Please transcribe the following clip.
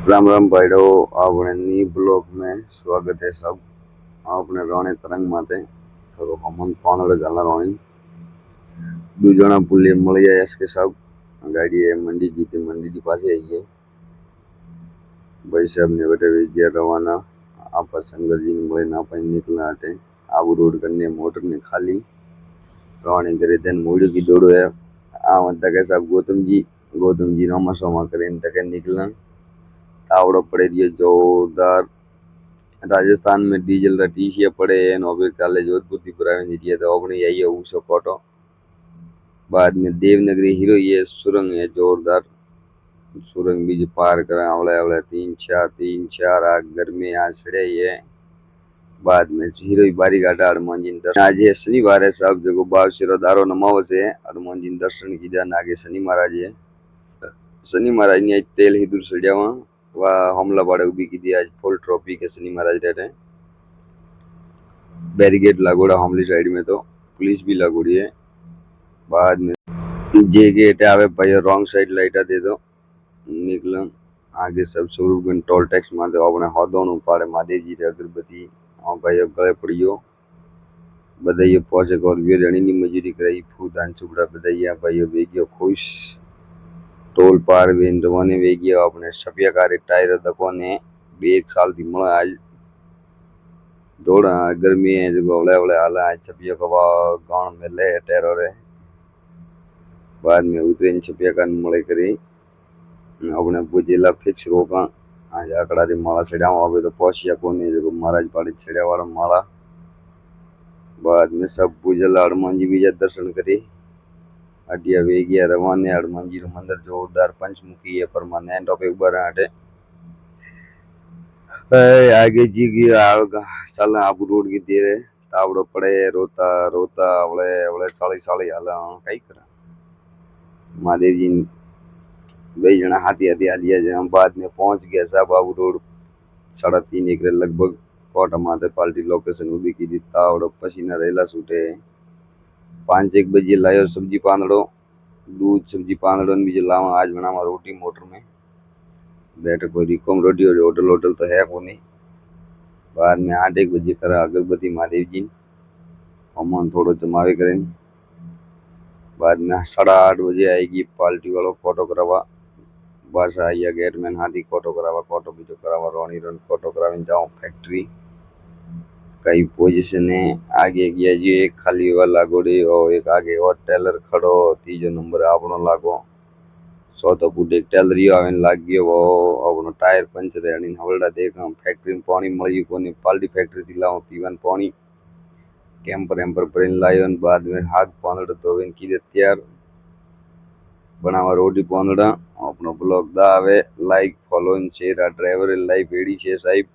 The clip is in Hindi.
राम राम भाईडो आपने नी ब्लॉग में स्वागत है सब। आपने रोने तरंग माते थोड़ो हमन पानड़ गाला रोनी दू जना पुल्ले मल जाए इसके सब गाड़ी है मंडी की थी मंडी की पास आई है भाई साहब ने बेटे भी गया रवाना आप शंकर जी ने बोले ना पाई निकलना हटे आबू रोड करने मोटर ने खाली रोनी करे दिन मूड़ी की दौड़ो है तक सब गौतम जी रामा सोमा करे तक निकलना तावड़ो पड़े रही जोरदार राजस्थान में डीजल रा टीसिया पड़े हैं नोबे काले जोधपुर की पुरानी निटिया तो अपने यही है उसो कोटो बाद में देवनगरी हीरो ये सुरंग है जोरदार सुरंग भी जो पार करा अवले अवले तीन चार आग गर्मी आज सड़े ये बाद में हीरो बारी घाटा हनुमान जी दर्शन आज है शनिवार है सब जगह बाव शिरोदारो नमावस है हनुमान जी दर्शन की जान आगे शनि महाराज है शनि महाराज ने तेल ही दूर सड़िया वहाँ हमला बाड़े उभी की दिया आज फुल ट्रॉफी के शनि महाराज रहते हैं बैरिकेड लागोड़ा हमली साइड में तो पुलिस भी लागोड़ी है बाद में जे गेट आवे भाई रॉन्ग साइड लाइटा दे दो निकलम आगे सब स्वरूपगंज टोल टैक्स माते अपने हौदों पाड़े महादेव जी रे अगरबत्ती और भाई गले पड़ियो बधाई पहुंचे और वे रणी नी मजूरी कराई फूदान चुपड़ा बधाई भाई वेगियो खुश टोल पार वेन रवाने वेगियो अपने सपिया कार टायर दकोने भी 1 साल थी मळ आज दौड़ा गर्मी है जो अवले अवले आला छपिया को गांव में ले टेरो रे बाद में उतरे छपिया का मळे करी अपने बुझेला फिक्स रोका आज आकड़ा री माला चढ़ावा अबे तो पहुंचिया कोने जो महाराज पाड़ी चढ़िया वाला माला बाद में सब पूजला हनुमान जी भी दर्शन करी अटिया वे गया रवाने हनुमान जी मंदिर जोरदार पंचमुखी है परमानेंट ऑफ एक बार हटे आगे जी की साल आप रोड की देर है तावड़ो पड़े रोता रोता अवले अवले साली साली हाला कई करा महादेव जी भाई जना हाथी हाथी आलिया जहाँ बाद में पहुंच गया साहब बाबू रोड 3.5 एकड़ लगभग कोटा माते पार्टी लोकेशन उभी की दी तावड़ो पसीना रेला सूटे 5-1 बजे लायो सब्जी पांदड़ो दूध सब्जी पांदड़ो भी जो लावा आज बनावा रोटी मोटर में बैठे कोई रिकॉम रोटी और होटल होटल तो है को नहीं बाद में 8-1 बजे करा अगरबत्ती महादेव जी अमन थोड़ो जमावे करें बाद में 8:30 बजे आएगी पार्टी वालों फोटो करावा बस आइया गेट में हाथी फोटो करावा फोटो भी जो करावा रोनी रन फोटो करावे जाओ फैक्ट्री कई पोजीशन है आगे गया जी एक खाली वाला गोड़ी और एक आगे और टेलर खड़ो तीजो नंबर आपनो लागो चौथो फुट एक टेलर आवेन लाग गयो वो अपनो टायर पंचर है हवलडा देखा फैक्ट्री में पानी मળી कोनी पाल्टी फैक्ट्री थी लाओ पीवन पानी कैंपर एम्पर पर लायो बाद में हाथ पांदड़ तो इन की तैयार बनावा रोटी पांदड़ा अपनो ब्लॉग दा आवे लाइक फॉलो इन शेयर ड्राइवर लाइफ एडी छे साहिब